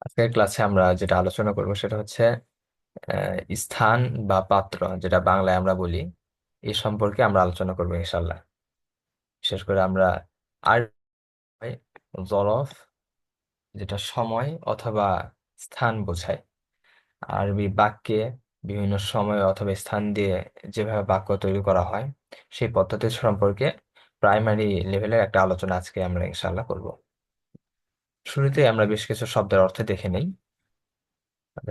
আজকের ক্লাসে আমরা যেটা আলোচনা করব সেটা হচ্ছে স্থান বা পাত্র, যেটা বাংলায় আমরা বলি, এই সম্পর্কে আমরা আলোচনা করবো ইনশাল্লাহ। বিশেষ করে আমরা আর জরফ, যেটা সময় অথবা স্থান বোঝায়। আরবি বাক্যে বিভিন্ন সময় অথবা স্থান দিয়ে যেভাবে বাক্য তৈরি করা হয় সেই পদ্ধতি সম্পর্কে প্রাইমারি লেভেলের একটা আলোচনা আজকে আমরা ইনশাল্লাহ করব। শুরুতে আমরা বেশ কিছু শব্দের অর্থ দেখে নেই।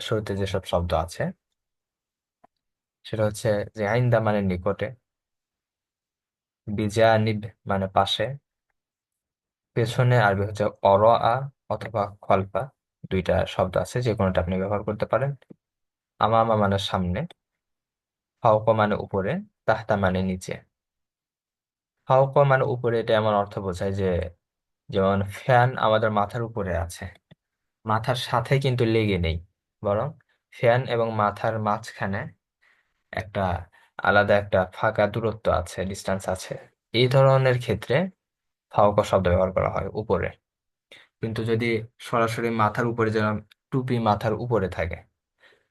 শুরুতে যেসব শব্দ আছে সেটা হচ্ছে যে আইন্দা মানে নিকটে, বিজানিব মানে পাশে, পেছনে আরবি হচ্ছে অরআ অথবা খলফা। দুইটা শব্দ আছে, যে কোনোটা আপনি ব্যবহার করতে পারেন। আমামা মানে সামনে, ফাওকা মানে উপরে, তাহতা মানে নিচে। ফাওকা মানে উপরে, এটা এমন অর্থ বোঝায় যে যেমন ফ্যান আমাদের মাথার উপরে আছে, মাথার সাথে কিন্তু লেগে নেই, বরং ফ্যান এবং মাথার মাঝখানে একটা আলাদা একটা ফাঁকা দূরত্ব আছে, ডিস্টেন্স আছে। এই ধরনের ক্ষেত্রে ফাওকা শব্দ ব্যবহার করা হয় উপরে। কিন্তু যদি সরাসরি মাথার উপরে, যেমন টুপি মাথার উপরে থাকে,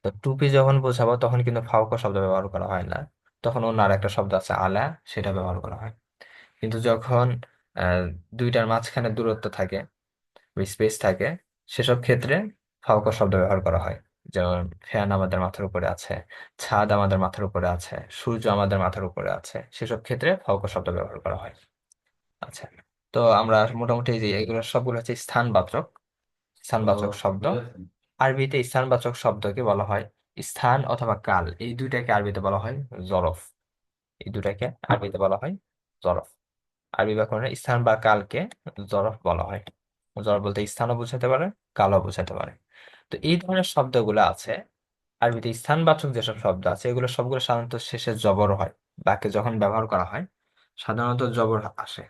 তো টুপি যখন বোঝাবো তখন কিন্তু ফাওকা শব্দ ব্যবহার করা হয় না, তখন অন্য আর একটা শব্দ আছে আলা, সেটা ব্যবহার করা হয়। কিন্তু যখন আহ দুইটার মাঝখানে দূরত্ব থাকে, স্পেস থাকে, সেসব ক্ষেত্রে ফাওকা শব্দ ব্যবহার করা হয়। যেমন ফ্যান আমাদের মাথার উপরে আছে, ছাদ আমাদের মাথার উপরে আছে, সূর্য আমাদের মাথার উপরে আছে, সেসব ক্ষেত্রে ফাওকা শব্দ ব্যবহার করা হয়। আচ্ছা, তো আমরা মোটামুটি যে এগুলো সবগুলো হচ্ছে স্থানবাচক, স্থানবাচক শব্দ। আরবিতে স্থানবাচক শব্দকে বলা হয় স্থান অথবা কাল, এই দুইটাকে আরবিতে বলা হয় জরফ। এই দুটাকে আরবিতে বলা হয় জরফ। আরবি ব্যাকরণে স্থান বা কালকে জরফ বলা হয়। জরফ বলতে স্থানও বোঝাতে পারে, কালও বোঝাতে পারে। তো এই ধরনের শব্দগুলো আছে আরবিতে। স্থানবাচক যেসব শব্দ আছে এগুলো সবগুলো সাধারণত শেষে জবর হয়। বাক্যে যখন ব্যবহার করা হয় সাধারণত জবর আসে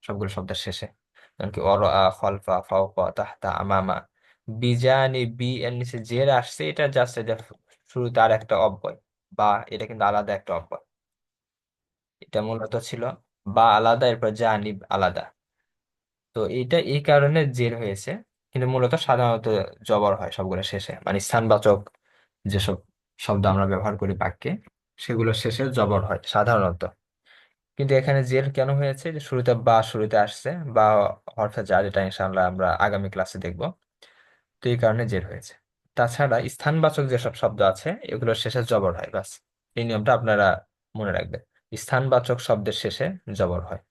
সবগুলো শব্দের শেষে। যেমন কি অরআ, খলফা, ফাওকা, তাহতা, আমামা। বিজানি, বি এর নিচে জের আসছে, এটা জাস্ট এটা শুরুতে আর একটা অব্যয়, বা এটা কিন্তু আলাদা একটা অব্যয়। এটা মূলত ছিল বা আলাদা, এরপর জানিব আলাদা। তো এটা এই কারণে জের হয়েছে, কিন্তু মূলত সাধারণত জবর হয় সবগুলো শেষে, মানে স্থানবাচক যেসব শব্দ আমরা ব্যবহার করি বাক্যে সেগুলো শেষে জবর হয় সাধারণত। কিন্তু এখানে জের কেন হয়েছে, যে শুরুতে বা শুরুতে আসছে, বা হরফে জার, এটা ইনশাআল্লাহ আমরা আগামী ক্লাসে দেখব। তো এই কারণে জের হয়েছে। তাছাড়া স্থানবাচক যেসব শব্দ আছে এগুলোর শেষে জবর হয়, বাস। এই নিয়মটা আপনারা মনে রাখবেন, স্থানবাচক শব্দের শেষে জবর হয়।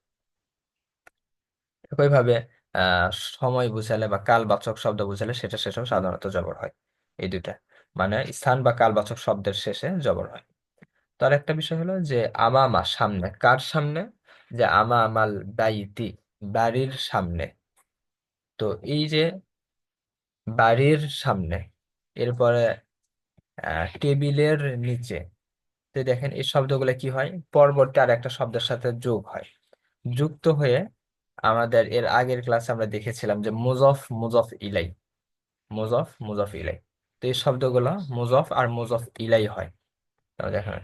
একইভাবে আহ সময় বুঝালে বা কালবাচক শব্দ বুঝালে সেটা শেষেও সাধারণত জবর হয়। এই দুইটা, মানে স্থান বা কালবাচক শব্দের শেষে জবর হয়। তার একটা বিষয় হলো যে আমামা সামনে, কার সামনে? যে আমা আমাল বাইতি, বাড়ির সামনে। তো এই যে বাড়ির সামনে, এরপরে টেবিলের নিচে। তো দেখেন এই শব্দগুলো কি হয়, পরবর্তী আর একটা শব্দের সাথে যোগ হয়। যুক্ত হয়ে আমাদের এর আগের ক্লাসে আমরা দেখেছিলাম যে মুজফ মুজফ ইলাই, মুজফ মুজফ ইলাই। তো এই শব্দগুলো মুজফ আর মুজফ ইলাই হয়। তাহলে দেখেন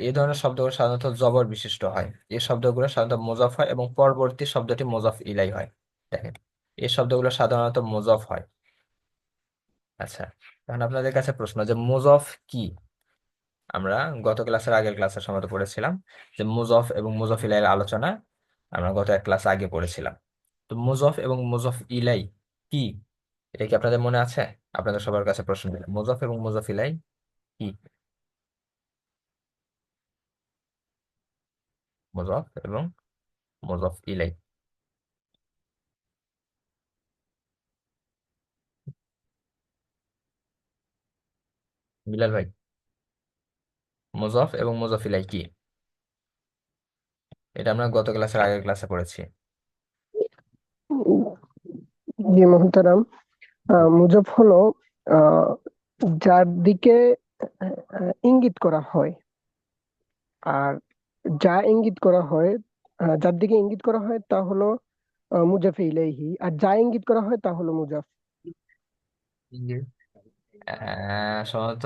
এই ধরনের শব্দগুলো সাধারণত জবর বিশিষ্ট হয়। এই শব্দগুলো সাধারণত মুজফ হয় এবং পরবর্তী শব্দটি মুজফ ইলাই হয়। দেখেন এই শব্দগুলো সাধারণত মুজফ হয়। আচ্ছা, এখন আপনাদের কাছে প্রশ্ন যে মুজফ কি? আমরা গত ক্লাসের আগের ক্লাসের সময় তো পড়েছিলাম যে মুজফ এবং মুজফ ইলাইয়ের আলোচনা আমরা গত এক ক্লাস আগে পড়েছিলাম। তো মুজফ এবং মুজফ ইলাই কি, এটা কি আপনাদের মনে আছে? আপনাদের সবার কাছে প্রশ্ন দিলাম, মুজফ এবং মুজফ ইলাই কি? মুজফ এবং মুজফ ইলাই। বিলাল ভাই, মুজফ এবং মুজফ ইলাই কি? এটা আমরা গত ক্লাসের আগের ক্লাসে পড়েছি। জি মোহতারাম। মুজব হলো আহ, যার দিকে ইঙ্গিত করা হয়। আর যা ইঙ্গিত করা হয়, যার দিকে ইঙ্গিত করা হয় তা হলো মুজাফে ইলাইহি, আর যা ইঙ্গিত করা হয় তা হলো মুজাফ। ইঙ্গিত, সম্ভবত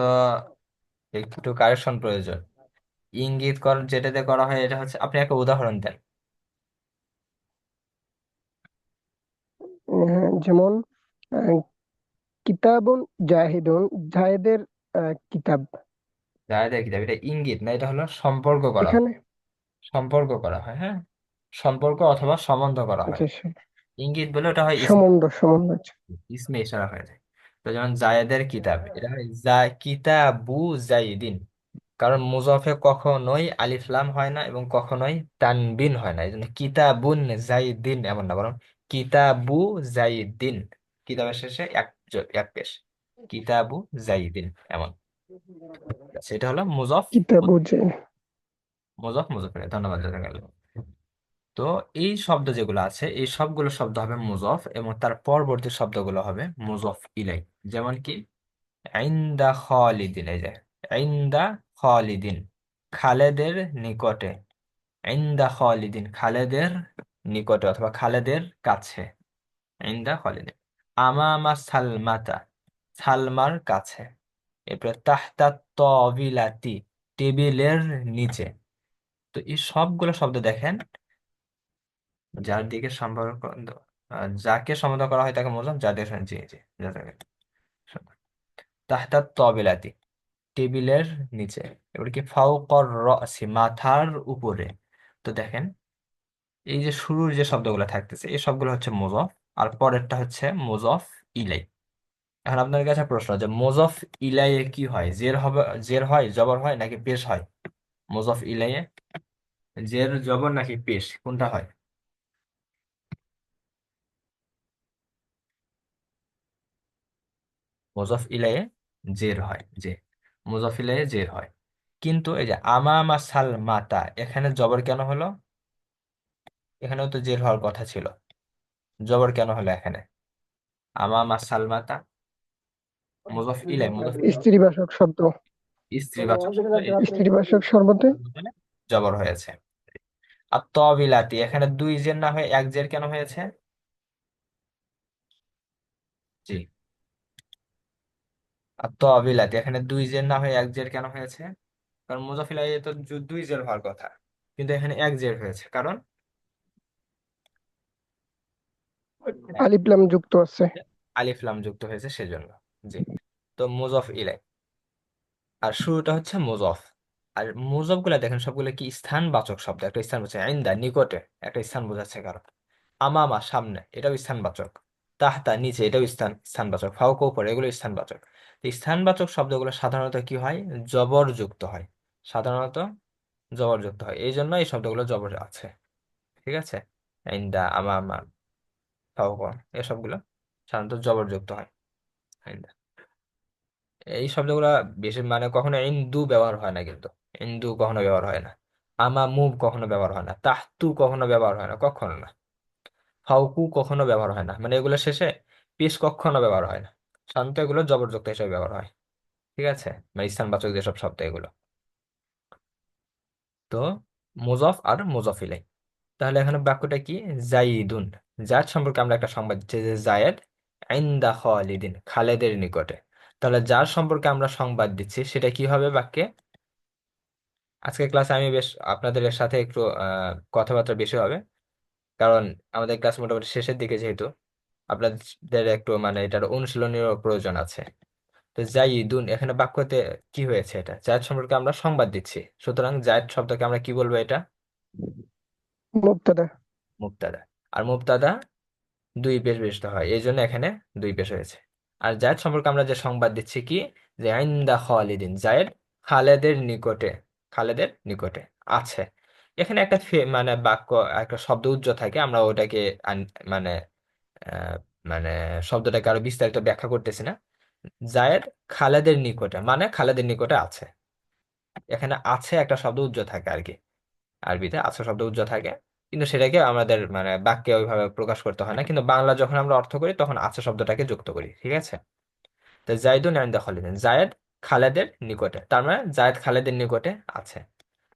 একটু কারেকশন প্রয়োজন। ইঙ্গিত কর যেটাতে করা হয় এটা হচ্ছে, আপনি একটা উদাহরণ দেন। যেমন কিতাবুন জাহিদুন, জাহেদের কিতাব। জায়েদের কিতাব, এটা ইঙ্গিত না, এটা হলো সম্পর্ক করা হয়। এখানে সম্পর্ক করা হয়, হ্যাঁ, সম্পর্ক অথবা সম্বন্ধ করা হয়। আচ্ছা, ইঙ্গিত বলে ওটা হয় সম্বন্ধ সম্বন্ধ, আচ্ছা। ইসমে ইশারা হয়ে যায়। তো যেমন জায়েদের কিতাব, এটা হয় কিতাবু জাইদিন। কারণ মুজফে কখনোই আলিফ লাম হয় না এবং কখনোই তানবিন হয় না, এই জন্য কিতাবুন জাইদিন এমন না, বরং কিতাবু জাইদিন। কিতাবের শেষে এক পেশ, কিতাবু জাইদিন এমন। সেটা হলো মুজফ। কিতাবু যে। মুজফ ধন্যবাদ, জাযাকাল্লাহ। তো এই শব্দ যেগুলো আছে, এই সবগুলো শব্দ হবে মুজফ এবং তার পরবর্তী শব্দগুলো হবে মুজফ ইলাই। যেমন কি ইনদা খালিদিন, এই যে ইনদা খালিদিন, খালেদের নিকটে। ইনদা খালিদিন, খালেদের নিকটে অথবা খালেদের কাছে। ইনদা খালিদিন। আমামা সালমাতা, সালমার কাছে। এরপরে তাহতা তবিলাতি, টেবিলের নিচে। তো এই সবগুলো শব্দ দেখেন, যার দিকে সম্পর্ক, যাকে সম্বোধন করা হয় তাকে মুজফ, যার দিকে জি জি, যাকে তাহতা তবিলাতি, টেবিলের নিচে। এবার কি ফাওকর রাসি, মাথার উপরে। তো দেখেন, এই যে শুরুর যে শব্দগুলো থাকতেছে এই সবগুলো হচ্ছে মুজফ, আর পরেরটা হচ্ছে মুজফ ইলাই। এখন আপনার কাছে প্রশ্ন যে মুজফ ইলাইয়ে কি হয়, জের হবে, জের হয়, জবর হয় নাকি পেশ হয়? মুজফ ইলাইয়ে জের জবর নাকি পেশ, কোনটা হয়? মুজফ ইলাইয়ে জের হয়, যে মুজফ ইলাইয়ে জের হয়। কিন্তু এই যে আমামা সালমাতা, এখানে জবর কেন হলো? এখানেও তো জের হওয়ার কথা ছিল, জবর কেন হলো এখানে? আমামা সালমাতা, মুজফ ইলাই, মুজফ ইলাই স্ত্রীবাচক শব্দ। স্ত্রীবাচক শব্দ, এই জন্য স্ত্রীবাচক শব্দে জবর হয়েছে। আর তবিলাতি, এখানে দুই জের না হয়ে এক জের কেন হয়েছে? জি, আর তবিলাতি, এখানে দুই জের না হয়ে এক জের কেন হয়েছে? কারণ মুজাফিলাই তো দুই জের হওয়ার কথা, কিন্তু এখানে এক জের হয়েছে, কারণ আলিফ লাম যুক্ত আছে। আলিফ লাম যুক্ত হয়েছে সেজন্য। জি। তো মুজফ ইলাই, আর শুরুটা হচ্ছে মুজফ। আর মুজফ গুলা দেখেন সবগুলো কি স্থানবাচক শব্দ, একটা স্থান বোঝায়, ইনদা নিকটে একটা স্থান বোঝাচ্ছে কারণ, আমামা সামনে এটাও স্থানবাচক, তাহতা নিচে এটাও স্থানবাচক, ফাওকা উপরে এগুলো স্থানবাচক। তো স্থানবাচক শব্দগুলো সাধারণত কি হয়, জবর যুক্ত হয়, সাধারণত জবর যুক্ত হয়, এই জন্য এই শব্দগুলো জবর আছে। ঠিক আছে, ইনদা, আমামা, ফাওকা, এসবগুলো সাধারণত জবর যুক্ত হয়। ইনদা, এই শব্দগুলো বেশি মানে কখনো ইন্দু ব্যবহার হয় না, কিন্তু ইন্দু কখনো ব্যবহার হয় না, আমা মুভ কখনো ব্যবহার হয় না, তাহতু কখনো ব্যবহার হয় না, কখনো না। ফাউকু কখনো ব্যবহার হয় না, মানে এগুলো শেষে পিস কখনো ব্যবহার হয় না। সাধারণত এগুলো জবরযুক্ত হিসেবে ব্যবহার হয়। ঠিক আছে, মানে স্থানবাচক যেসব শব্দ এগুলো। তো মুজফ আর মুজফিলাই। তাহলে এখানে বাক্যটা কি, জাইদুন, জায়দ সম্পর্কে আমরা একটা সংবাদ দিচ্ছি যে জায়েদ ইনদা খালিদিন, খালেদের নিকটে। তাহলে যার সম্পর্কে আমরা সংবাদ দিচ্ছি সেটা কি হবে বাক্যে? আজকে ক্লাসে আমি বেশ আপনাদের সাথে একটু কথাবার্তা বেশি হবে, কারণ আমাদের ক্লাস মোটামুটি শেষের দিকে, যেহেতু আপনাদের একটু মানে এটার অনুশীলনীয় প্রয়োজন আছে। তো জাইদুন, এখানে বাক্যতে কি হয়েছে, এটা জায়েদ সম্পর্কে আমরা সংবাদ দিচ্ছি, সুতরাং জায়েদ শব্দকে আমরা কি বলবো, এটা মুবতাদা। মুবতাদা। আর মুবতাদা দুই পেশ বিশিষ্ট হয়, এই জন্য এখানে দুই পেশ হয়েছে। আর জায়েদ সম্পর্কে আমরা যে সংবাদ দিচ্ছি কি, যে ইনদা খালিদিন, জায়েদ খালেদের নিকটে, খালেদের নিকটে আছে। এখানে একটা মানে বাক্য, একটা শব্দ উজ্জ থাকে, আমরা ওটাকে মানে আহ, মানে শব্দটাকে আরো বিস্তারিত ব্যাখ্যা করতেছি না। জায়েদ খালেদের নিকটে মানে খালেদের নিকটে আছে, এখানে আছে একটা শব্দ উজ্জ থাকে আর কি, আরবিতে আছে শব্দ উজ্জ থাকে, কিন্তু সেটাকে আমাদের মানে বাক্যে ওইভাবে প্রকাশ করতে হয় না, কিন্তু বাংলা যখন আমরা অর্থ করি তখন আছে শব্দটাকে যুক্ত করি। ঠিক আছে, তো জাইদুন ইনদা খালিদিন, জায়েদ খালেদের নিকটে, তার মানে জায়েদ খালেদের নিকটে আছে।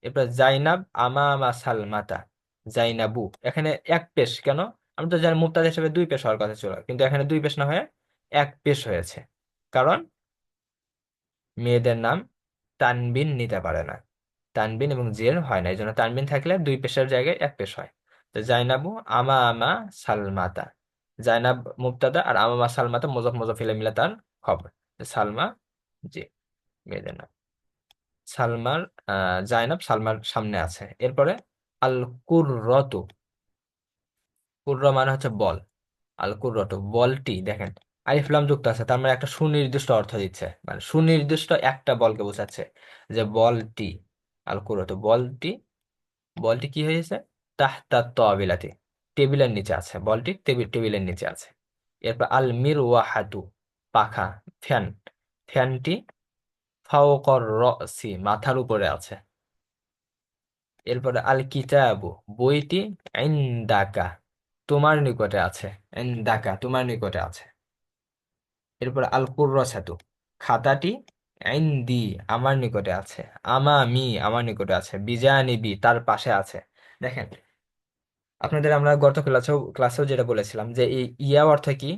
এরপর জাইনাব আমামা সালমাতা, জাইনাবু, এখানে এক পেশ কেন? আমি তো জানি মুবতাদা হিসেবে দুই পেশ হওয়ার কথা ছিল, কিন্তু এখানে দুই পেশ না হয়ে এক পেশ হয়েছে, কারণ মেয়েদের নাম তানবিন নিতে পারে না, তানবিন এবং জের হয় না, এই জন্য তানবিন থাকলে দুই পেশের জায়গায় এক পেশ হয়। তো জাইনাবু আমা আমা সালমাতা, জাইনাব মুবতাদা, আর আমামা সালমা তো মুজাফ মুজাফ ইলাইহি মিলে তার খবর। সালমা, জি, মেয়েদের নাম। সালমার জাইনাব সালমার সামনে আছে। এরপরে আল কুররতু, কুর্রা মানে হচ্ছে বল। আল কুররতু বলটি, দেখেন আলিফ লাম যুক্ত আছে, তার মানে একটা সুনির্দিষ্ট অর্থ দিচ্ছে, মানে সুনির্দিষ্ট একটা বলকে বোঝাচ্ছে যে বলটি। আল কুররতু বলটি, বলটি কি হয়েছে, তাহতা তাবিলাতি, টেবিলের নিচে আছে বলটি, টেবিলের নিচে আছে। এরপর আল মিরওয়াহাতু পাখা, ফ্যান, ফ্যানটি ফাওকর রসি মাথার উপরে আছে। এরপরে আল কিতাবু বইটি, ইনদাকা তোমার নিকটে আছে, ইনদাকা তোমার নিকটে আছে। এরপরে আল কুররাসাতু খাতাটি, ইনদি আমার নিকটে আছে, আমামি আমার নিকটে আছে, বিজানিবি তার পাশে আছে। দেখেন, আপনাদের আমরা গত ক্লাসেও যেটা বলেছিলাম যে এই ইয়া অর্থ কি,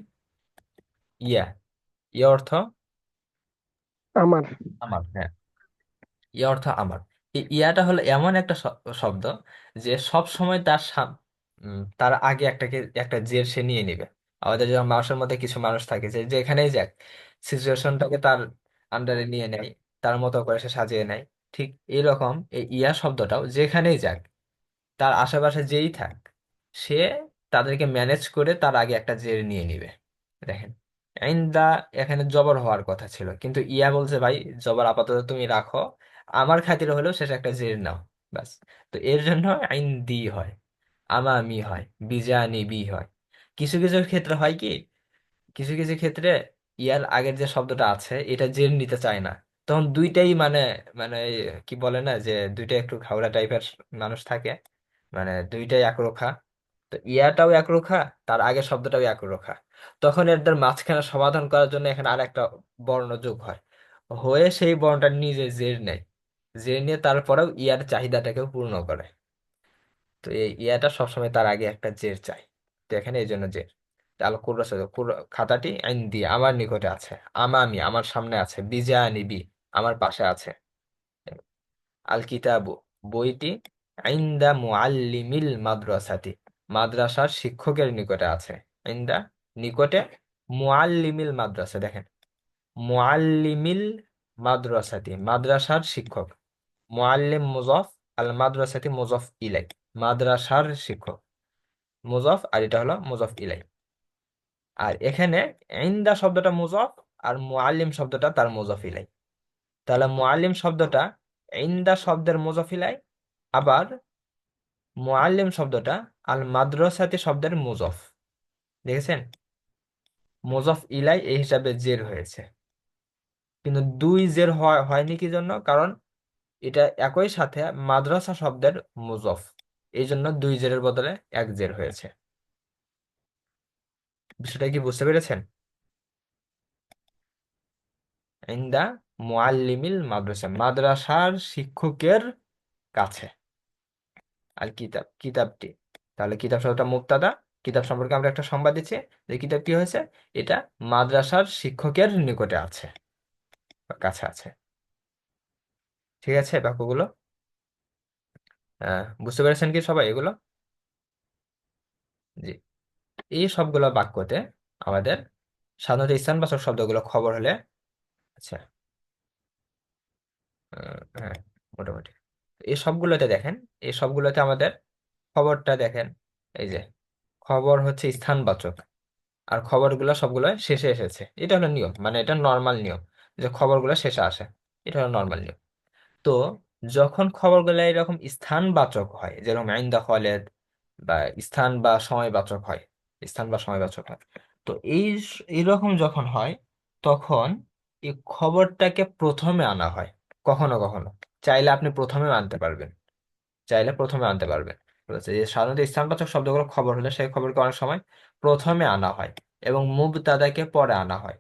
ইয়া, ইয়া অর্থ আমার। আমার, হ্যাঁ, ইয়া অর্থ আমার। এই ইয়াটা হলো এমন একটা শব্দ যে সব সময় তার আগে একটা জের সে নিয়ে নিবে। আমাদের যখন মানুষের মধ্যে কিছু মানুষ থাকে যে যেখানেই যাক সিচুয়েশনটাকে তার আন্ডারে নিয়ে নেয়, তার মতো করে সে সাজিয়ে নেয়। ঠিক এইরকম এই ইয়া শব্দটাও যেখানেই যাক, তার আশেপাশে যেই থাক, সে তাদেরকে ম্যানেজ করে তার আগে একটা জের নিয়ে নিবে। দেখেন, আইন্দা এখানে জবর হওয়ার কথা ছিল, কিন্তু ইয়া বলছে ভাই জবর আপাতত তুমি রাখো, আমার খাতিরে হলেও শেষে একটা জের নাও, বাস। তো এর জন্য আইন দি হয়, আমামি হয়, বিজানি বি হয়। কিছু কিছু ক্ষেত্রে হয় কি, কিছু কিছু ক্ষেত্রে ইয়ার আগের যে শব্দটা আছে এটা জের নিতে চায় না, তখন দুইটাই মানে, মানে এই কি বলে না যে দুইটা একটু ঘাওড়া টাইপের মানুষ থাকে, মানে দুইটাই একরোখা। তো ইয়াটাও একরোখা, তার আগের শব্দটাও একরোখা। তখন এদের মাঝখানে সমাধান করার জন্য এখানে আর একটা বর্ণ যোগ হয়, হয়ে সেই বর্ণটা নিজে জের নেয়, জের নিয়ে তারপরেও ইয়ার চাহিদাটাকেও পূর্ণ করে। তো এই ইয়াটা সবসময় তার আগে একটা জের চাই। তো এখানে এই জন্য জের। আল কুররাস, খাতাটি আইন দিয়ে আমার নিকটে আছে, আমামি আমার সামনে আছে, বিজানিবি আমার পাশে আছে। আল কিতাবু বইটি, আইন্দা মুআল্লিমিল মাদ্রাসাতি মাদ্রাসার শিক্ষকের নিকটে আছে। আইন্দা নিকটে, মুআল্লিমিল মাদ্রাসা, দেখেন মুআল্লিমিল মাদ্রাসাতি মাদ্রাসার শিক্ষক, মুআল্লিম মুজাফ, আল মাদ্রাসাতি মুজাফ ইলাই, মাদ্রাসার শিক্ষক মুজাফ, আর এটা হলো মুজাফ ইলাই। আর এখানে ইনদা শব্দটা মুজাফ, আর মুআল্লিম শব্দটা তার মুজাফ ইলাই। তাহলে মুআল্লিম শব্দটা ইনদা শব্দের মুজাফ ইলাই, আবার মুআল্লিম শব্দটা আল মাদ্রাসাতি শব্দের মুজাফ। দেখেছেন, মুজাফ ইলাই এই হিসাবে জের হয়েছে, কিন্তু দুই জের হয়নি কি জন্য, কারণ এটা একই সাথে মাদ্রাসা শব্দের মুজাফ, এই জন্য দুই জেরের বদলে এক জের হয়েছে। বিষয়টা কি বুঝতে পেরেছেন? ইনদা মুআল্লিমিল মাদ্রাসা মাদ্রাসার শিক্ষকের কাছে। আর কিতাব, কিতাবটি, তাহলে কিতাব শব্দটা মুবতাদা, কিতাব সম্পর্কে আমরা একটা সংবাদ দিচ্ছি যে কিতাব কি হয়েছে, এটা মাদ্রাসার শিক্ষকের নিকটে আছে বা কাছে আছে। ঠিক আছে বাক্যগুলো, বুঝতে পেরেছেন কি সবাই এগুলো? জি। এই সবগুলো বাক্যতে আমাদের সাধারণত স্থানবাচক শব্দগুলো খবর হলে, আচ্ছা, হ্যাঁ, মোটামুটি এই সবগুলোতে দেখেন, এই সবগুলোতে আমাদের খবরটা দেখেন, এই যে খবর হচ্ছে স্থানবাচক, আর খবরগুলো সবগুলো শেষে এসেছে, এটা হলো নিয়ম, মানে এটা নর্মাল নিয়ম যে খবরগুলো শেষে আসে, এটা হলো নর্মাল নিয়ম। তো যখন খবরগুলো এরকম স্থানবাচক হয়, যেরকম আইন্দা খালেদ, বা স্থান বা সময়বাচক হয়, স্থান বা সময়বাচক হয়, তো এইরকম যখন হয়, তখন এই খবরটাকে প্রথমে আনা হয়। কখনো কখনো চাইলে আপনি প্রথমে আনতে পারবেন, চাইলে প্রথমে আনতে পারবেন। বলেছে যে সাধারণত স্থানবাচক শব্দগুলো খবর হলে সেই খবরকে অনেক সময় প্রথমে আনা হয় এবং মুবতাদাকে পরে আনা হয়,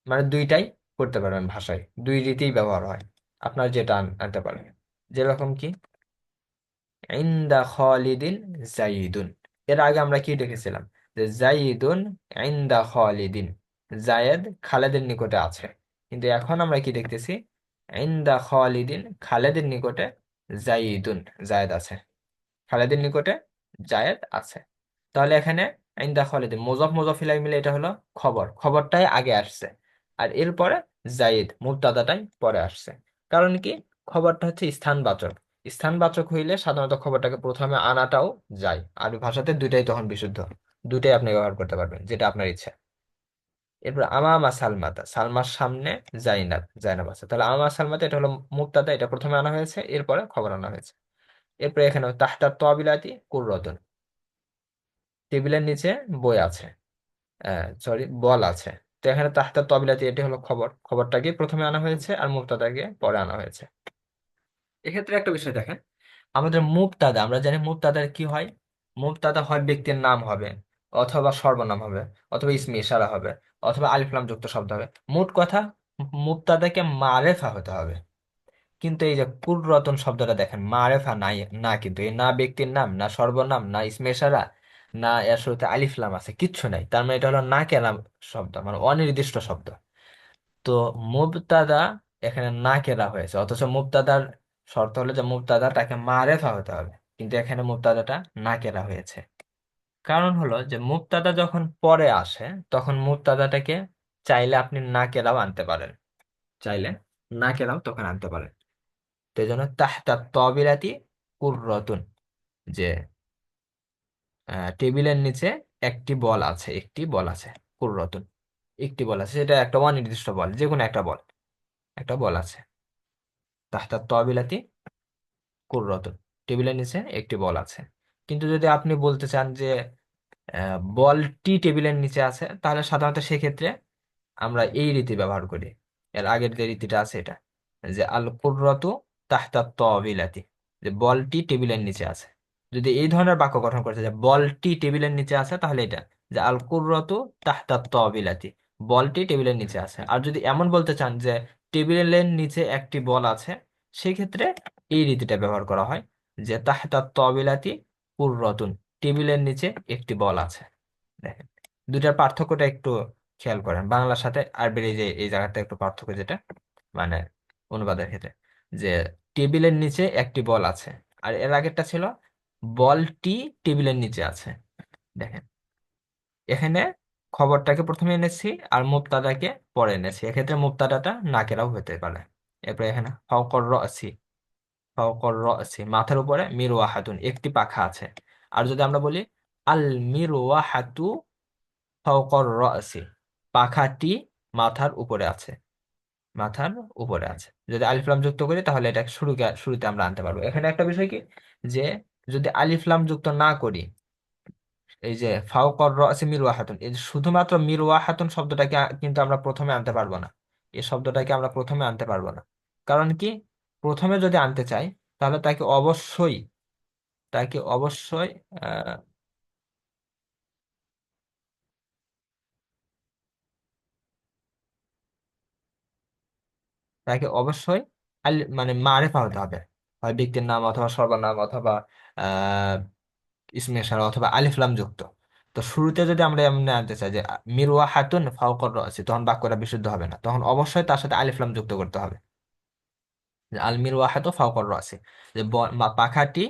মানে দুইটাই করতে পারবেন, ভাষায় দুই রীতিই ব্যবহার হয়, আপনার যেটা আনতে পারেন। যেরকম কি ইনদা খালিদিন জাইদুন, এর আগে আমরা কি দেখেছিলাম যে জাইদুন ইনদা খালিদিন, জায়েদ খালেদের নিকটে আছে, কিন্তু এখন আমরা কি দেখতেছি, ইনদা খালিদিন খালেদের নিকটে জাইদুন, জায়েদ আছে, খালেদের নিকটে জায়েদ আছে। তাহলে এখানে ইনদা খালিদিন, মুজাফ মুজাফ ইলাইহি মিলে এটা হলো খবর, খবরটাই আগে আসছে। আর এরপরে জাইদ মুবতাদাটাই পরে আসছে। কারণ কি, খবরটা হচ্ছে স্থানবাচক। স্থানবাচক হইলে সাধারণত খবরটাকে প্রথমে আনাটাও যায়। আরবি ভাষাতে দুইটাই তখন বিশুদ্ধ, দুইটাই আপনি ব্যবহার করতে পারবেন, যেটা আপনার ইচ্ছা। এরপর আমামা সালমাতা, সালমার সামনে জাইনাব, জাইনাব আছে। তাহলে আমামা সালমাতা এটা হলো মুবতাদা, এটা প্রথমে আনা হয়েছে, এরপরে খবর আনা হয়েছে। এরপরে এখানে তাহতা তাবিলাতি কুররাতুন, টেবিলের নিচে বই আছে, সরি বল আছে। তো এখানে তাহতা তাবিলাতি এটি হলো খবর, খবরটাকে প্রথমে আনা হয়েছে আর মুবতাদাকে পরে আনা হয়েছে। এক্ষেত্রে একটা বিষয় দেখেন, আমাদের মুবতাদা, আমরা জানি মুবতাদার কি হয়। মুবতাদা হয় ব্যক্তির নাম হবে, অথবা সর্বনাম হবে, অথবা ইসমে ইশারা হবে, অথবা আলিফ লাম যুক্ত শব্দ হবে। মোট কথা, মুবতাদাকে মারেফা হতে হবে। কিন্তু এই যে কুররতন শব্দটা দেখেন, মারেফা নাই, না কিন্তু এই না ব্যক্তির নাম, না সর্বনাম, না ইসমে ইশারা, না এর শুরুতে আলিফ লাম আছে, কিচ্ছু নাই। তার মানে এটা হলো না কেরাম শব্দ, মানে অনির্দিষ্ট শব্দ। তো মুবতাদা এখানে না কেরা হয়েছে, অথচ মুবতাদার শর্ত হলো যে মুবতাদাটাকে মারেফা হতে হবে, কিন্তু এখানে মুবতাদাটা না কেরা হয়েছে। কারণ হলো যে মুবতাদা যখন পরে আসে, তখন মুবতাদাটাকে চাইলে আপনি না কেরাও আনতে পারেন, চাইলে না কেরাও তখন আনতে পারেন। তো এই জন্য তাহতা তবিলাতি কুররতুন, যে টেবিলের নিচে একটি বল আছে, একটি বল আছে, কুররতুন, একটি বল আছে, সেটা একটা অনির্দিষ্ট বল, যে কোনো একটা বল, একটা বল আছে। তাহতা তবিলাতি কুররতুন, টেবিলের নিচে একটি বল আছে। কিন্তু যদি আপনি বলতে চান যে বলটি টেবিলের নিচে আছে, তাহলে সাধারণত সেক্ষেত্রে আমরা এই রীতি ব্যবহার করি। এর আগের যে রীতিটা আছে এটা, যে আল কুররাতু তাহতা তাবিলাতি, যে বলটি টেবিলের নিচে আছে। যদি এই ধরনের বাক্য গঠন করতে যে বলটি টেবিলের নিচে আছে, তাহলে এটা যে আল কুররাতু তাহতা তাবিলাতি, বলটি টেবিলের নিচে আছে। আর যদি এমন বলতে চান যে টেবিলের নিচে একটি বল আছে, সেক্ষেত্রে এই রীতিটা ব্যবহার করা হয়, যে তাহতা তাবিলাতি কুররাতুন, টেবিলের নিচে একটি বল আছে। দেখেন, দুইটার পার্থক্যটা একটু খেয়াল করেন, বাংলার সাথে আরবির এই যে এই জায়গাতে একটু পার্থক্য, যেটা মানে অনুবাদের ক্ষেত্রে, যে টেবিলের নিচে একটি বল আছে, আর এর আগেরটা ছিল বলটি টেবিলের নিচে আছে। দেখেন, এখানে খবরটাকে প্রথমে এনেছি আর মুবতাদাকে পরে এনেছি, এক্ষেত্রে মুবতাদাটা নাকেরাও হতে পারে। এরপরে এখানে ফাওকর রাসি, ফাওকর রাসি মাথার উপরে মিরওয়াহাতুন, একটি পাখা আছে। আর যদি আমরা বলি আল মিরওয়াহাতু ফাওকর রাসি, পাখাটি মাথার উপরে আছে, মাথার উপরে আছে। যদি আলিফ লাম যুক্ত করি তাহলে এটা শুরুতে আমরা আনতে পারবো। এখানে একটা বিষয় কি, যে যদি আলিফ লাম যুক্ত না করি, এই যে ফাওকর রাসি মিরওয়াহাতুন, এই যে শুধুমাত্র মিরওয়াহাতুন শব্দটাকে কিন্তু আমরা প্রথমে আনতে পারবো না, এই শব্দটাকে আমরা প্রথমে আনতে পারবো না। কারণ কি, প্রথমে যদি আনতে চাই, তাহলে তাকে অবশ্যই আহ তাকে অবশ্যই মানে মারেফা হতে হবে, হয় ব্যক্তির নাম, অথবা সর্বনাম, অথবা আহ ইসমে ইশারা, অথবা আলিফ লাম যুক্ত। তো শুরুতে যদি আমরা এমনি আনতে চাই যে মিরওয়া হাতুন ফাওকর রাসি, তখন বাক্যটা বিশুদ্ধ হবে না, তখন অবশ্যই তার সাথে আলিফ লাম যুক্ত করতে হবে, যে আল মিরওয়া হাতু ফাওকর রাসি, যে পাখাটি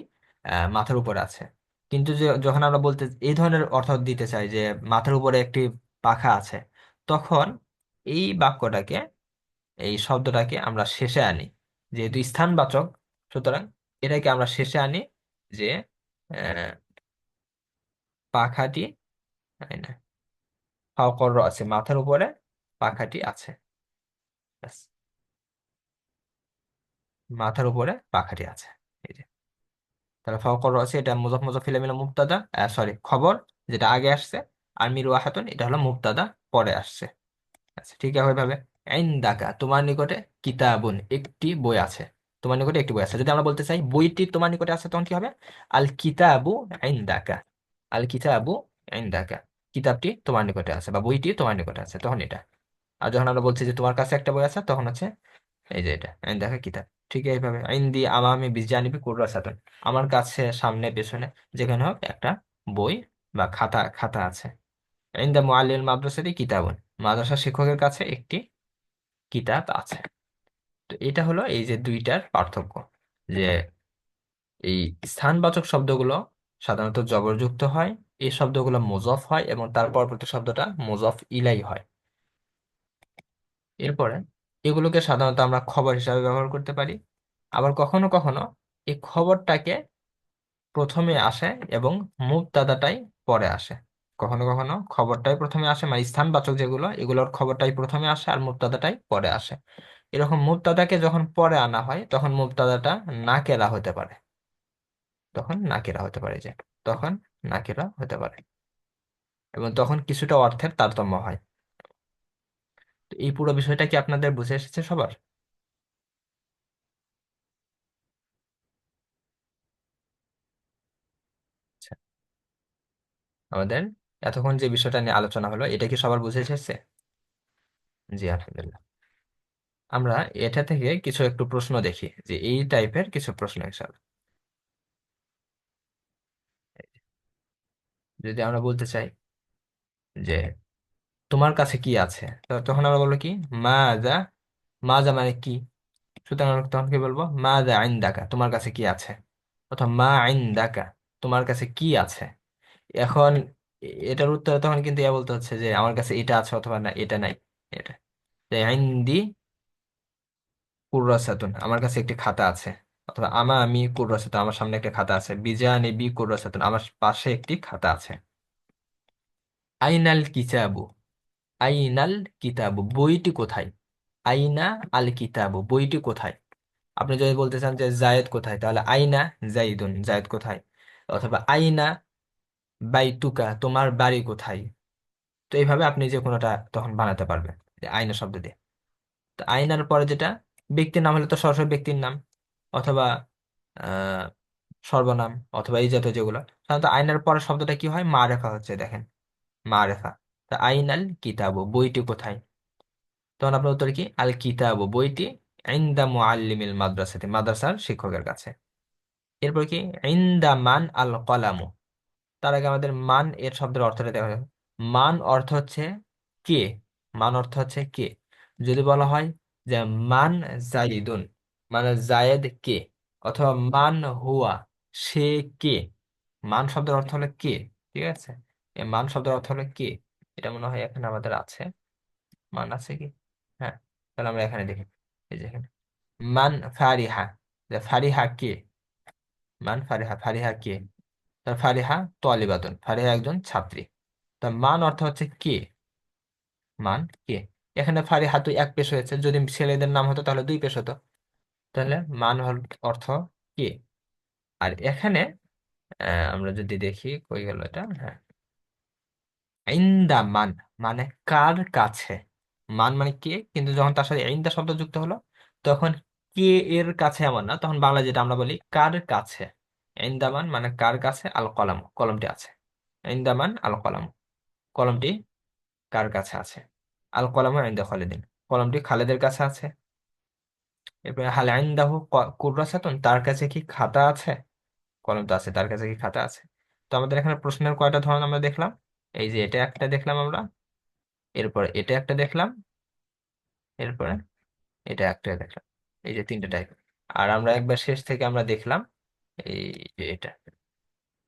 মাথার উপরে আছে। কিন্তু যখন আমরা বলতে এই ধরনের অর্থ দিতে চাই যে মাথার উপরে একটি পাখা আছে, তখন এই বাক্যটাকে, এই শব্দটাকে আমরা শেষে আনি, যেহেতু স্থানবাচক, সুতরাং এটাকে আমরা শেষে আনি, যে আহ, পাখাটি, তাই না, ফাওকর আছে, মাথার উপরে পাখাটি আছে, ব্যাস, মাথার উপরে পাখাটি আছে, এই যে। তাহলে ফাওকর আছে, এটা মুজাফ মুজাফ ইলাইহি মিনা মুবতাদা, সরি খবর, যেটা আগে আসছে। আর মিরওয়াহাতুন এটা হলো মুবতাদা, পরে আসছে। আচ্ছা, ঠিক আছে ভাবে, ইনদাকা তোমার নিকটে, কিতাবুন একটি বই আছে, তোমার নিকটে একটি বই আছে। যদি আমরা বলতে চাই বইটি তোমার নিকটে আছে, তখন কি হবে? আল কিতাবু ইনদাকা, আল কিতাবু ইনদাকা, কিতাবটি তোমার নিকটে আছে বা বইটি তোমার নিকটে আছে, তখন এটা। আর যখন আমরা বলছি যে তোমার কাছে একটা বই আছে, তখন হচ্ছে এই যে এটা ইনদাকা কিতাব। ঠিক এইভাবে ইনদি আমামি বিজানিবি কুররাসাতুন, আমার কাছে সামনে পেছনে যেখানে হোক একটা বই বা খাতা খাতা আছে। ইনদা মুআল্লিল মাদ্রাসাতি কিতাবুন, মাদ্রাসা শিক্ষকের কাছে একটি কিতাব আছে। তো এটা হলো এই যে দুইটার পার্থক্য, যে এই স্থানবাচক শব্দগুলো সাধারণত জবরযুক্ত হয়, এই শব্দগুলো মুজফ হয় এবং তার পরবর্তী শব্দটা মুজফ ইলাই হয়। এরপরে এগুলোকে সাধারণত আমরা খবর হিসাবে ব্যবহার করতে পারি। আবার কখনো কখনো এই খবরটাকে প্রথমে আসে এবং মুবতাদাটাই পরে আসে। কখনো কখনো খবরটাই প্রথমে আসে, মানে স্থানবাচক যেগুলো, এগুলোর খবরটাই প্রথমে আসে আর মুবতাদাটাই পরে আসে। এরকম মুবতাদাকে যখন পরে আনা হয় তখন মুবতাদাটা নাকেরা হতে পারে। তখন নাকেরা হতে পারে যে তখন নাকেরা হতে পারে এবং তখন কিছুটা অর্থের তারতম্য হয়। তো এই পুরো বিষয়টা কি আপনাদের বুঝে এসেছে সবার? আচ্ছা, আমাদের এতক্ষণ যে বিষয়টা নিয়ে আলোচনা হলো এটা কি সবার বুঝে এসেছে? জি আলহামদুলিল্লাহ। আমরা এটা থেকে কিছু একটু প্রশ্ন দেখি, যে এই টাইপের কিছু প্রশ্ন হিসাবে। যদি আমরা বলতে চাই যে তোমার কাছে কি আছে, তো তখন আমরা বলবো কি, মাজা। মাজা মানে কি, সুতরাং আমরা তখন কি বলবো, মাজা ইনদাকা, তোমার কাছে কি আছে। অথবা মা ইনদাকা, তোমার কাছে কি আছে। এখন এটার উত্তরে তখন কিন্তু ইয়া বলতে হচ্ছে যে আমার কাছে এটা আছে অথবা না এটা নাই। এটা যে ইনদি কুররাসাতুন, আমার কাছে একটি খাতা আছে। অথবা আমি কুররাসাতুন, আমার সামনে একটা খাতা আছে। বিজানিবি কুররাসাতুন, আমার পাশে একটি খাতা আছে। আইনাল কিতাবু, আইনাল কিতাবু, বইটি কোথায়। আইনা আল কিতাবু, বইটি কোথায়। আপনি যদি বলতে চান যে জায়েদ কোথায়, তাহলে আইনা জাইদুন, জায়েদ কোথায়। অথবা আইনা বাইতুকা, তোমার বাড়ি কোথায়। তো এইভাবে আপনি যে কোনোটা তখন বানাতে পারবেন, যে আইনা শব্দ দিয়ে। তো আইনার পরে যেটা, ব্যক্তির নাম হলে তো সরাসরি ব্যক্তির নাম, অথবা আহ সর্বনাম, অথবা এই জাতীয় যেগুলো। সাধারণত আইনার পরের শব্দটা কি হয়, মারেফা হচ্ছে, দেখেন, মারেফা। তা আইনাল কিতাবু, বইটি কোথায়। তখন আপনার উত্তর কি, আল কিতাবু, বইটি ইনদা মুআল্লিমিল মাদ্রাসাতি, মাদ্রাসার শিক্ষকের কাছে। এরপর কি, ইনদা মান আল কলামু। তার আগে আমাদের মান এর শব্দের অর্থটা দেখা যাবে। মান অর্থ হচ্ছে কে, মান অর্থ হচ্ছে কে। যদি বলা হয় যে মান জাইদুন, মানে জায়েদ কে। অথবা মান হুয়া, সে কে। মান শব্দের অর্থ হলো কে, ঠিক আছে। এই মান শব্দের অর্থ হলো কে। এটা মনে হয় এখানে আমাদের আছে, মান আছে কি। হ্যাঁ, তাহলে আমরা এখানে দেখি, এই যে এখানে মান ফারিহা, যে ফারিহা কে। মান ফারিহা, ফারিহা কে। তার ফারিহা তোয়ালিবাতুন, ফারিহা একজন ছাত্রী। তার মান অর্থ হচ্ছে কে, মান কে। এখানে ফারিহা তো এক পেশ হয়েছে, যদি ছেলেদের নাম হতো তাহলে দুই পেশ হতো। তাহলে মান হল অর্থ কে। আর এখানে আমরা যদি দেখি, কই গেল এটা, হ্যাঁ, ইন্দা মান, মানে কার কাছে। মান মানে কে, কিন্তু যখন তার সাথে ইন্দা শব্দ যুক্ত হলো তখন কে এর কাছে এমন না, তখন বাংলা যেটা আমরা বলি কার কাছে। ইন্দামান মানে কার কাছে, আল কলাম, কলমটি আছে। ইন্দামান আল কলাম, কলমটি কার কাছে আছে। আল কলাম ইনদা খালিদিন, কলমটি খালেদের কাছে আছে। এরপরে হাল ইনদাহু কুররাসাতুন, তার কাছে কি খাতা আছে। কলম তো আছে, তার কাছে কি খাতা আছে। তো আমাদের এখানে প্রশ্নের কয়টা ধরন আমরা দেখলাম, এই যে এটা একটা দেখলাম আমরা, এরপরে এটা একটা দেখলাম, এরপরে এটা একটা দেখলাম। এই যে তিনটে টাইপ। আর আমরা একবার শেষ থেকে আমরা দেখলাম এই যে এটা,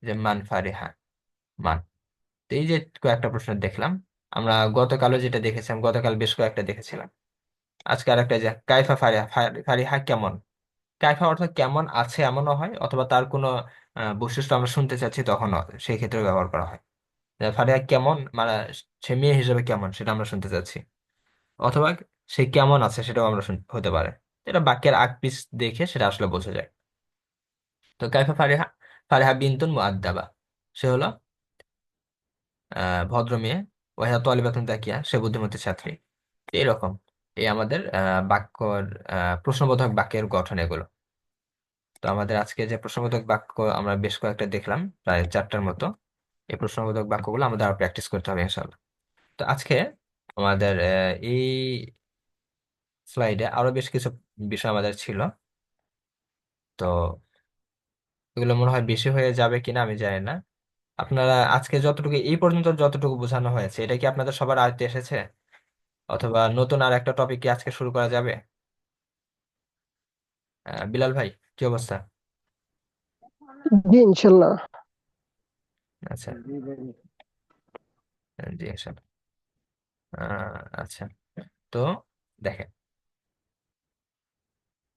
যে মান ফারিহা, মান। তো এই যে কয়েকটা প্রশ্ন দেখলাম আমরা, গতকালও যেটা দেখেছিলাম, গতকাল বেশ কয়েকটা দেখেছিলাম। আজকে আরেকটা, যে কাইফা ফারিহা, ফারিহা কেমন। কাইফা অর্থ কেমন আছে এমনও হয়, অথবা তার কোনো বৈশিষ্ট্য আমরা শুনতে চাচ্ছি তখন সেই ক্ষেত্রে ব্যবহার করা হয়। যে ফারিহা কেমন, মানে সে মেয়ে হিসেবে কেমন সেটা আমরা শুনতে চাচ্ছি। অথবা সে কেমন আছে সেটাও আমরা হতে পারে। এটা বাক্যের আগ পিছ দেখে সেটা আসলে বোঝা যায়। তো কাইফা ফারিহা, ফারিহা বিনতুন মুআদ্দাবা, সে হলো ভদ্র মেয়ে। ওয়াহিয়া তালিবাতুন তাকিয়া, সে বুদ্ধিমতী ছাত্রী। এরকম এই আমাদের বাক্যর প্রশ্নবোধক বাক্যের গঠন এগুলো। তো আমাদের আজকে যে প্রশ্নবোধক বাক্য আমরা বেশ কয়েকটা দেখলাম, প্রায় চারটার মতো। এই প্রশ্নবোধক বাক্যগুলো আমাদের আরো প্র্যাকটিস করতে হবে ইনশাআল্লাহ। তো আজকে আমাদের এই স্লাইডে আরো বেশ কিছু বিষয় আমাদের ছিল। তো এগুলো মনে হয় বেশি হয়ে যাবে কিনা আমি জানি না। আপনারা আজকে যতটুকু, এই পর্যন্ত যতটুকু বোঝানো হয়েছে, এটা কি আপনাদের সবার আয়ত্তে এসেছে, অথবা নতুন আর একটা টপিক কি আজকে শুরু করা যাবে? বিলাল ভাই, কি অবস্থা? জি ইনশাল্লাহ। আচ্ছা, জিজ্ঞাসা। আচ্ছা, তো দেখেন,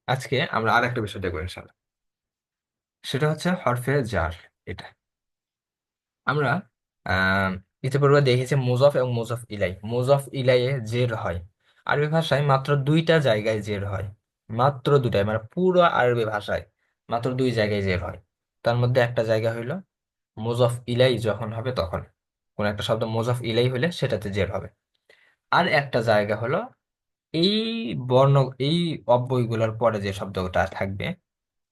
আজকে আমরা আর একটা বিষয় দেখবো ইনশাল্লাহ। সেটা হচ্ছে হরফে জার। এটা আমরা আহ ইতিপূর্বে দেখেছি মুজফ এবং মুজফ ইলাই। মুজফ ইলাইয়ে জের হয়। আরবি ভাষায় মাত্র দুইটা জায়গায় জের হয়। মাত্র দুটাই, মানে পুরো আরবি ভাষায় মাত্র দুই জায়গায় জের হয়। তার মধ্যে একটা জায়গা হইলো মুজফ ইলাই যখন হবে তখন, কোন একটা শব্দ মুজফ ইলাই হলে সেটাতে জের হবে। আর একটা জায়গা হলো এই বর্ণ, এই অব্যয়গুলোর পরে যে শব্দটা থাকবে,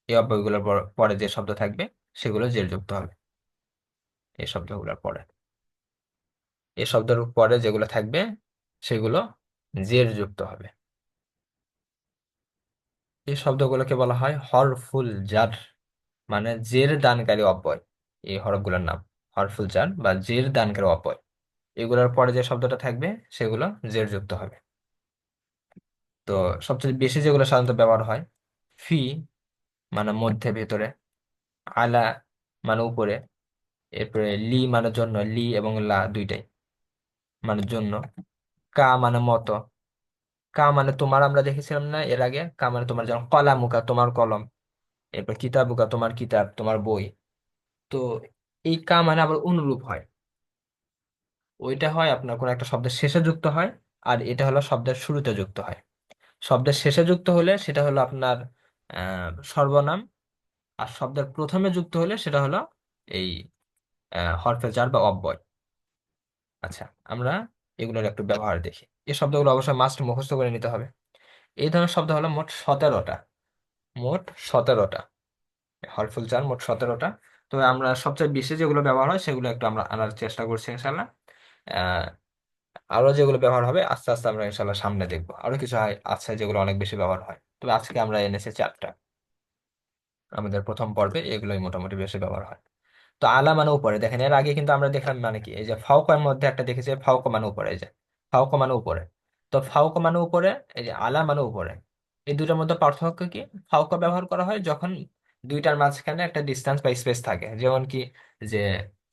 এই অব্যয়গুলোর পরে যে শব্দ থাকবে সেগুলো জের যুক্ত হবে। এই শব্দগুলোর পরে, এই শব্দের পরে যেগুলো থাকবে সেগুলো জের যুক্ত হবে। এই শব্দগুলোকে বলা হয় হরফুল জার, মানে জের দানকারী অব্যয়। এই হরফগুলোর নাম হরফুল জার বা জের দানকারী অব্যয়। এগুলোর পরে যে শব্দটা থাকবে সেগুলো জের যুক্ত হবে। তো সবচেয়ে বেশি যেগুলো সাধারণত ব্যবহার হয়, ফি মানে মধ্যে ভেতরে, আলা মানে উপরে, এরপরে লি মানে জন্য, লি এবং লা দুইটাই মানে জন্য, কা মানে মতো, কা মানে তোমার, আমরা দেখেছিলাম না এর আগে, কা মানে তোমার, যেমন কলামুকা তোমার কলম, এরপর কিতাবুকা তোমার কিতাব তোমার বই। তো এই কা মানে আবার অনুরূপ হয়। ওইটা হয় আপনার কোন একটা শব্দের শেষে যুক্ত হয়, আর এটা হলো শব্দের শুরুতে যুক্ত হয়। শব্দের শেষে যুক্ত হলে সেটা হলো আপনার সর্বনাম, আর শব্দের প্রথমে যুক্ত হলে সেটা হলো এই হরফে জার বা অব্যয়। আচ্ছা, আমরা এগুলোর একটু ব্যবহার দেখি। এই শব্দগুলো অবশ্যই মাস্ট মুখস্থ করে নিতে হবে। এই ধরনের শব্দ হলো মোট 17টা। মোট 17টা হরফুল জার, মোট 17টা। তবে আমরা সবচেয়ে বেশি যেগুলো ব্যবহার হয় সেগুলো একটু আমরা আনার চেষ্টা করছি ইনশাল্লাহ। আহ আরো যেগুলো ব্যবহার হবে আস্তে আস্তে আমরা ইনশাল্লাহ সামনে দেখবো। আরো কিছু আছে যেগুলো অনেক বেশি ব্যবহার হয়, তবে আজকে আমরা এনেছি 4টা। আমাদের প্রথম পর্বে এগুলোই মোটামুটি বেশি ব্যবহার হয়। তো আলা মানে উপরে, দেখেন এর আগে কিন্তু আমরা দেখলাম মানে কি, এই যে ফাওকার মধ্যে একটা দেখেছি ফাওকা মানে উপরে, এই যে ফাওকা মানে উপরে। তো ফাওকা মানে উপরে, এই যে আলা মানে উপরে, এই দুইটার মধ্যে পার্থক্য কি? ফাওকা ব্যবহার করা হয় যখন দুইটার মাঝখানে একটা ডিস্টেন্স বা স্পেস থাকে, যেমন কি যে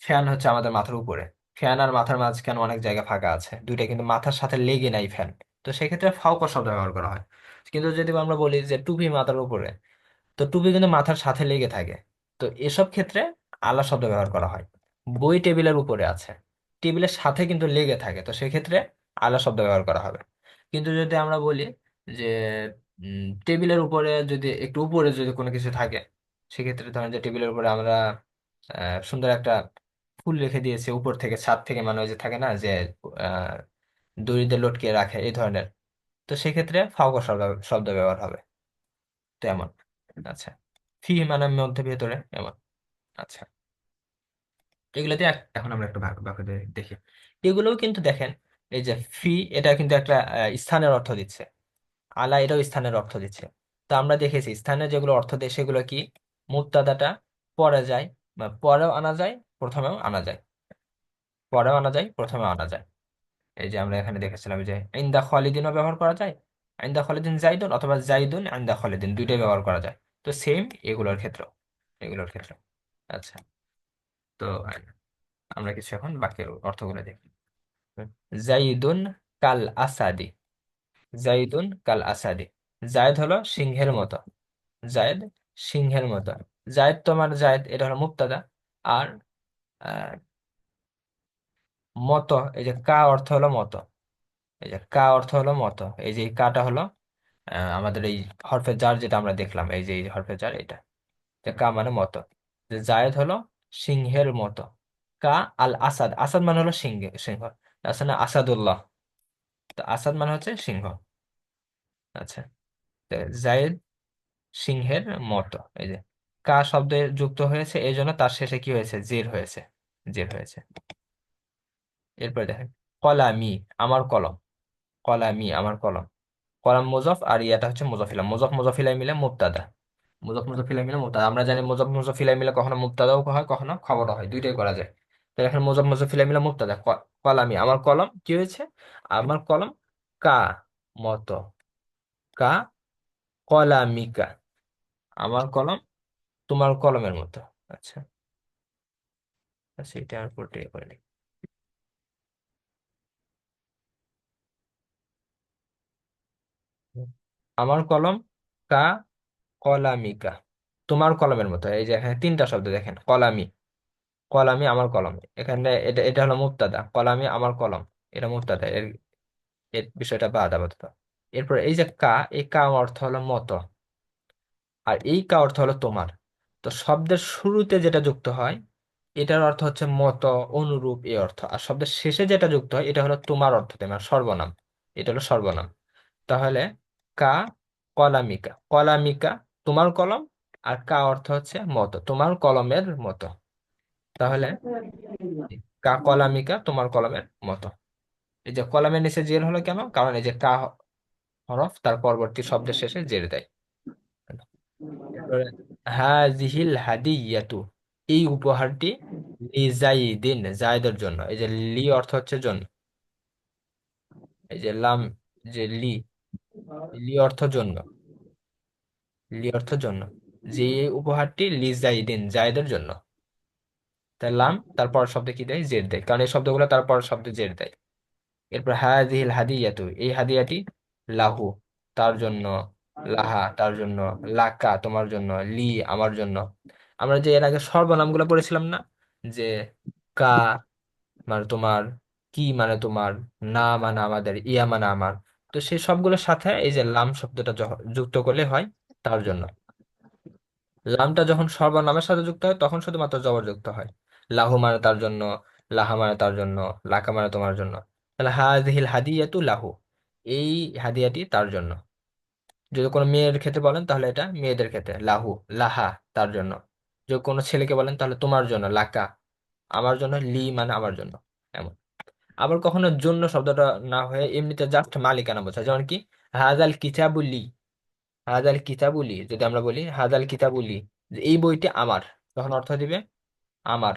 ফ্যান হচ্ছে আমাদের মাথার উপরে, ফ্যান আর মাথার মাঝখানে অনেক জায়গা ফাঁকা আছে, দুইটা কিন্তু মাথার সাথে লেগে নাই ফ্যান। তো সেক্ষেত্রে ফাওকা শব্দ ব্যবহার করা হয়। কিন্তু যদি আমরা বলি যে টুপি মাথার উপরে, তো টুপি কিন্তু মাথার সাথে লেগে থাকে। তো এসব ক্ষেত্রে আলা শব্দ ব্যবহার করা হয়। বই টেবিলের উপরে আছে, টেবিলের সাথে কিন্তু লেগে থাকে, তো সেক্ষেত্রে আলা শব্দ ব্যবহার করা হবে। কিন্তু যদি আমরা বলি যে টেবিলের উপরে যদি একটু উপরে যদি কোনো কিছু থাকে, সেক্ষেত্রে ধরেন যে টেবিলের উপরে আমরা সুন্দর একটা ফুল রেখে দিয়েছি উপর থেকে, ছাদ থেকে, মানে ওই যে থাকে না যে আহ দড়িতে লটকিয়ে রাখে এই ধরনের, তো সেক্ষেত্রে ফাওকা শব্দ শব্দ ব্যবহার হবে। তো এমন। আচ্ছা, ফি মানে মধ্যে ভেতরে এমন। আচ্ছা, এগুলোতে এখন আমরা একটা ভাগ ভাগ করে দেখি। এগুলোও কিন্তু দেখেন, এই যে ফি, এটা কিন্তু একটা স্থানের অর্থ দিচ্ছে। আলা এটাও স্থানের অর্থ দিচ্ছে। তো আমরা দেখেছি স্থানের যেগুলো অর্থ দেয় সেগুলো কি, মুক্তাদাটা পরে যায়, বা পরেও আনা যায়, প্রথমেও আনা যায়, পরেও আনা যায়, প্রথমেও আনা যায়। এই যে আমরা এখানে দেখেছিলাম যে ইন্দা খালিদিনও ব্যবহার করা যায়, ইন্দা খালিদিন জাইদুন, অথবা জাইদুন ইন্দা খালিদিন, দুইটাই ব্যবহার করা যায়। তো সেম এগুলোর ক্ষেত্রে, এগুলোর ক্ষেত্রে। আচ্ছা, তো আমরা কিছু এখন বাক্যের অর্থগুলো দেখি। জাইদুন কাল আসাদি, জাইদুন কাল আসাদি, জায়দ হলো সিংহের মতো, জায়দ সিংহের মতো। জায়দ তোমার জায়দ এটা হলো মুক্তাদা। আর আহ, মতো, এই যে কা অর্থ হলো মতো, এই যে কা অর্থ হলো মতো, এই যে এই কাটা হলো আমাদের এই হরফে জার যেটা আমরা দেখলাম, এই যে এই হরফে জার এটা, যে কা মানে মতো। যে জায়েদ হলো সিংহের মতো। কা আল আসাদ, আসাদ মানে হলো সিংহ, সিংহ। আছে না আসাদুল্লাহ, তো আসাদ মানে হচ্ছে সিংহ। আচ্ছা, তো জায়েদ সিংহের মতো, এই যে কা শব্দে যুক্ত হয়েছে এই জন্য তার শেষে কি হয়েছে, জের হয়েছে, জের হয়েছে। এরপরে দেখেন কলামি আমার কলম, কলামি আমার কলম। কলাম মুজফ আর ইয়াটা হচ্ছে মুজফিলা, মুজফ মুজফিলাই মিলে মুবতাদা, মুজফ মুজফিলাই মিলে মুবতাদা। আমরা জানি মুজফ মুজফিলাই মিলে কখনো মুবতাদাও হয় কখনো খবরও হয়, দুইটাই করা যায়। তো এখানে মুজফ মুজফিলাই মিলে মুবতাদা, কলামি আমার কলম কি হয়েছে, আমার কলম কা মতো, কা কলামিকা, আমার কলম তোমার কলমের মতো। আচ্ছা, আচ্ছা, এটা আর পুরোটা করে নিই। আমার কলম, কা কলামিকা, তোমার কলমের মতো। এই যে এখানে তিনটা শব্দ দেখেন, কলামি, কলামি আমার কলম। এখানে এটা এটা হলো মুবতাদা, কলামি আমার কলম, এটা মুবতাদা। এর এর বিষয়টা বাদ আপাতত। এরপর এই যে কা, এই কা অর্থ হলো মতো, আর এই কা অর্থ হলো তোমার। তো শব্দের শুরুতে যেটা যুক্ত হয় এটার অর্থ হচ্ছে মতো, অনুরূপ এই অর্থ। আর শব্দের শেষে যেটা যুক্ত হয় এটা হলো তোমার অর্থ, তোমার সর্বনাম। এটা হলো সর্বনাম। তাহলে কা কলামিকা, কলামিকা তোমার কলম, আর কা অর্থ হচ্ছে মতো, তোমার কলমের মতো। তাহলে কা কলামিকা তোমার কলমের মতো। এই যে কলামের নিচে জের হলো কেন? কারণ এই যে কা হরফ তার পরবর্তী শব্দের শেষে জের দেয়। এরপরে হাজিহিল হাদিয়াতু, এই উপহারটি লিজাইদিন, জায়দের জন্য। এই যে লি অর্থ হচ্ছে জন্য, এই যে লাম, যে লি, লি অর্থ জন্য, লি অর্থ জন্য, যে এই উপহারটি লিজাইদিন, জায়দের জন্য। তাই লাম তারপর শব্দে কি দেয়? জের দেয়, কারণ এই শব্দগুলো তারপর শব্দে জের দেয়। এরপর হাদিহিল হাদিয়াতু, এই হাদিয়াটি লাহু তার জন্য, লাহা তার জন্য, লাকা তোমার জন্য, লি আমার জন্য। আমরা যে এর আগে সর্বনামগুলো পড়েছিলাম না, যে কা মানে তোমার, কি মানে তোমার, না মানে আমাদের, ইয়া মানে আমার। তো সেই সবগুলোর সাথে এই যে লাম শব্দটা যুক্ত করলে হয় তার জন্য। লামটা যখন সর্বনামের সাথে যুক্ত হয় তখন শুধুমাত্র জবর যুক্ত হয়। লাহু মানে তার জন্য, লাহা মানে তার জন্য, লাকা মানে তোমার জন্য। তাহলে হাদিহিল হাদিয়াতু লাহু, এই হাদিয়াটি তার জন্য। যদি কোনো মেয়ের ক্ষেত্রে বলেন তাহলে এটা মেয়েদের ক্ষেত্রে লাহু, লাহা তার জন্য। যদি কোনো ছেলেকে বলেন তাহলে তোমার জন্য, লাকা আমার জন্য, লি মানে আমার জন্য। এমন। আবার কখনো জন্য শব্দটা না হয়ে এমনিতে জাস্ট মালিকানা বোঝায়, যেমন কি হাজাল কিতাবুলি, হাজাল কিতাবুলি, যদি আমরা বলি হাজাল কিতাবুলি, যে এই বইটি আমার, তখন অর্থ দিবে আমার।